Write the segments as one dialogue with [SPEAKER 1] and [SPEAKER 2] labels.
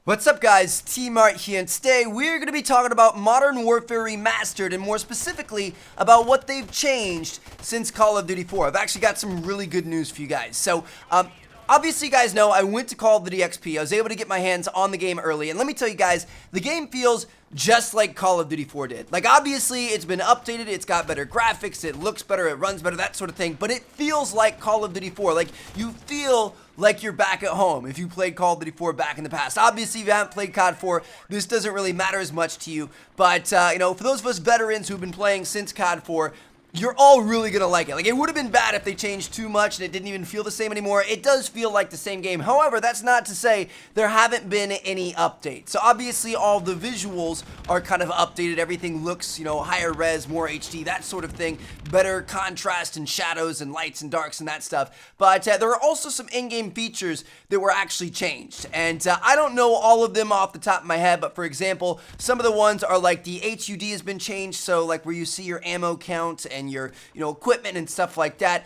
[SPEAKER 1] What's up guys, T-Mart here, and today we're going to be talking about Modern Warfare Remastered, and more specifically about what they've changed since Call of Duty 4. I've actually got some really good news for you guys. So, obviously you guys know I went to Call of Duty XP. I was able to get my hands on the game early, and let me tell you guys, the game feels just like Call of Duty 4 did. Like, obviously it's been updated, it's got better graphics, it looks better, it runs better, that sort of thing, but it feels like Call of Duty 4. Like, you feel like you're back at home if you played Call of Duty 4 back in the past. Obviously, if you haven't played COD4, this doesn't really matter as much to you, but, you know, for those of us veterans who've been playing since COD4, you're all really gonna like it. Like, it would have been bad if they changed too much and it didn't even feel the same anymore. It does feel like the same game. However, that's not to say there haven't been any updates. So obviously all the visuals are kind of updated. Everything looks, you know, higher res, more HD, that sort of thing. Better contrast and shadows and lights and darks and that stuff. But there are also some in-game features that were actually changed. And I don't know all of them off the top of my head, but for example, some of the ones are like the HUD has been changed. So like where you see your ammo count and your, you know, equipment and stuff like that.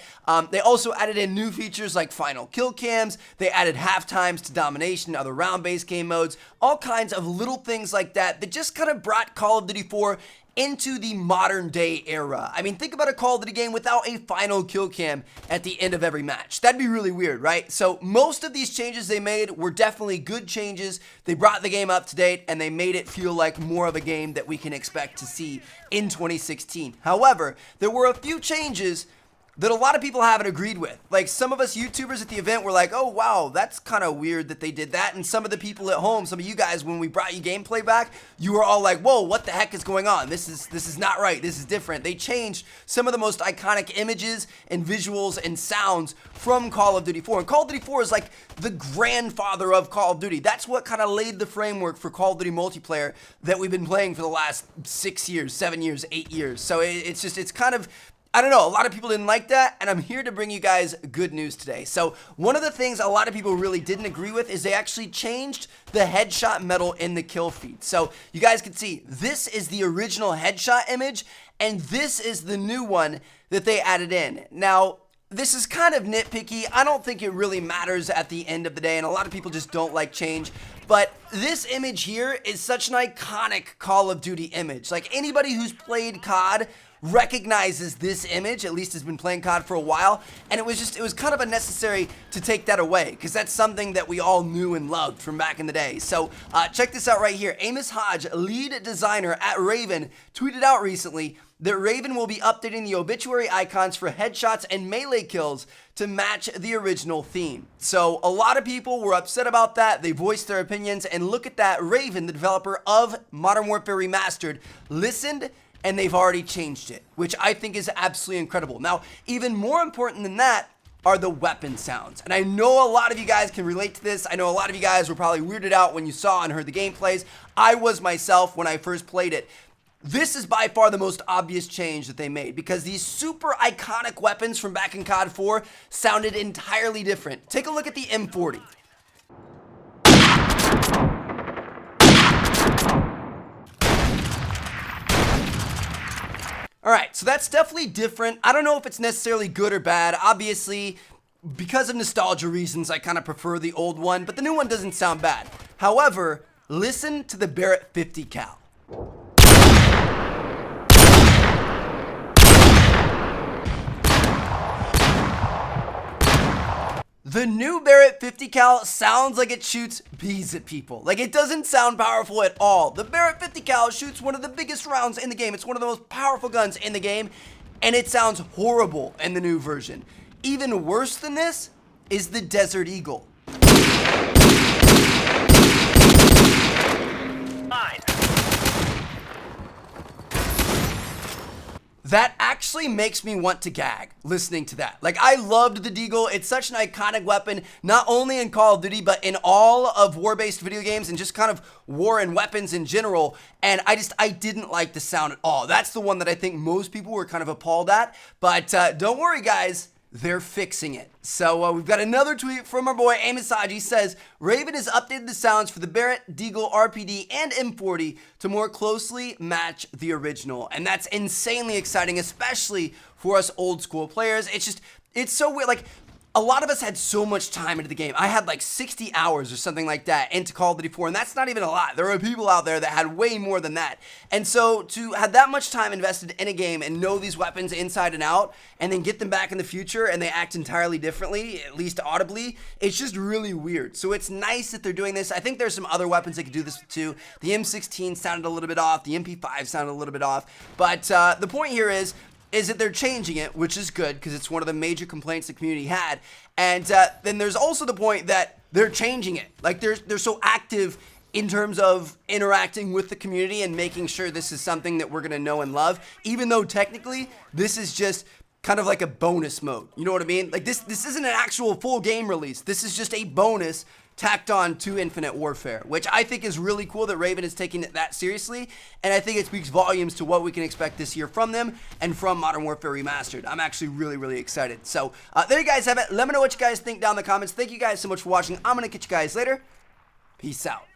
[SPEAKER 1] They also added in new features like final kill cams. They added half times to domination, other round-based game modes, all kinds of little things like that that just kind of brought Call of Duty 4 into the modern day era. I mean, think about a Call of Duty game without a final kill cam at the end of every match. That'd be really weird, right? So most of these changes they made were definitely good changes. They brought the game up to date and they made it feel like more of a game that we can expect to see in 2016. However, there were a few changes that a lot of people haven't agreed with. Like, some of us YouTubers at the event were like, oh wow, that's kind of weird that they did that. And some of the people at home, some of you guys, when we brought you gameplay back, you were all like, whoa, what the heck is going on? This is not right. This is different. They changed some of the most iconic images and visuals and sounds from Call of Duty 4. And Call of Duty 4 is like the grandfather of Call of Duty. That's what kind of laid the framework for Call of Duty multiplayer that we've been playing for the last 6 years, 7 years, 8 years. So it's kind of, I don't know, a lot of people didn't like that, and I'm here to bring you guys good news today. So one of the things a lot of people really didn't agree with is they actually changed the headshot medal in the kill feed. So you guys can see, this is the original headshot image, and this is the new one that they added in. Now, this is kind of nitpicky. I don't think it really matters at the end of the day, and a lot of people just don't like change. But this image here is such an iconic Call of Duty image. Like, anybody who's played COD recognizes this image, at least has been playing COD for a while, and it was kind of unnecessary to take that away, because that's something that we all knew and loved from back in the day. So check this out right here. Amos Hodge, lead designer at Raven, tweeted out recently that Raven will be updating the obituary icons for headshots and melee kills to match the original theme. So a lot of people were upset about that. They voiced their opinions, and look at that. Raven, the developer of Modern Warfare Remastered, listened, and they've already changed it, which I think is absolutely incredible. Now, even more important than that are the weapon sounds. And I know a lot of you guys can relate to this. I know a lot of you guys were probably weirded out when you saw and heard the gameplays. I was myself when I first played it. This is by far the most obvious change that they made, because these super iconic weapons from back in COD 4 sounded entirely different. Take a look at the M40. Alright, so that's definitely different. I don't know if it's necessarily good or bad. Obviously, because of nostalgia reasons, I kind of prefer the old one, but the new one doesn't sound bad. However, listen to the Barrett 50 cal. The new Barrett 50 cal sounds like it shoots bees at people. Like, it doesn't sound powerful at all. The Barrett 50 cal shoots one of the biggest rounds in the game. It's one of the most powerful guns in the game, and it sounds horrible in the new version. Even worse than this is the Desert Eagle. That actually makes me want to gag listening to that. Like, I loved the Deagle. It's such an iconic weapon, not only in Call of Duty, but in all of war-based video games and just kind of war and weapons in general. And I didn't like the sound at all. That's the one that I think most people were kind of appalled at. But don't worry, guys. They're fixing it. So we've got another tweet from our boy Amos Hodge. He says, Raven has updated the sounds for the Barrett, Deagle, RPD, and M40 to more closely match the original. And that's insanely exciting, especially for us old school players. It's so weird. Like, a lot of us had so much time into the game. I had like 60 hours or something like that into Call of Duty 4, and that's not even a lot. There are people out there that had way more than that. And so to have that much time invested in a game and know these weapons inside and out, and then get them back in the future and they act entirely differently, at least audibly, it's just really weird. So it's nice that they're doing this. I think there's some other weapons they could do this with too. The M16 sounded a little bit off. The MP5 sounded a little bit off. But the point here is that they're changing it, which is good because it's one of the major complaints the community had. And then there's also the point that they're changing it. Like they're so active in terms of interacting with the community and making sure this is something that we're gonna know and love, even though technically this is just kind of like a bonus mode. You know what I mean? Like this isn't an actual full game release. This is just a bonus tacked on to Infinite Warfare, which I think is really cool that Raven is taking it that seriously, and I think it speaks volumes to what we can expect this year from them and from Modern Warfare Remastered. I'm actually really, really excited. So there you guys have it. Let me know what you guys think down in the comments. Thank you guys so much for watching. I'm going to catch you guys later. Peace out.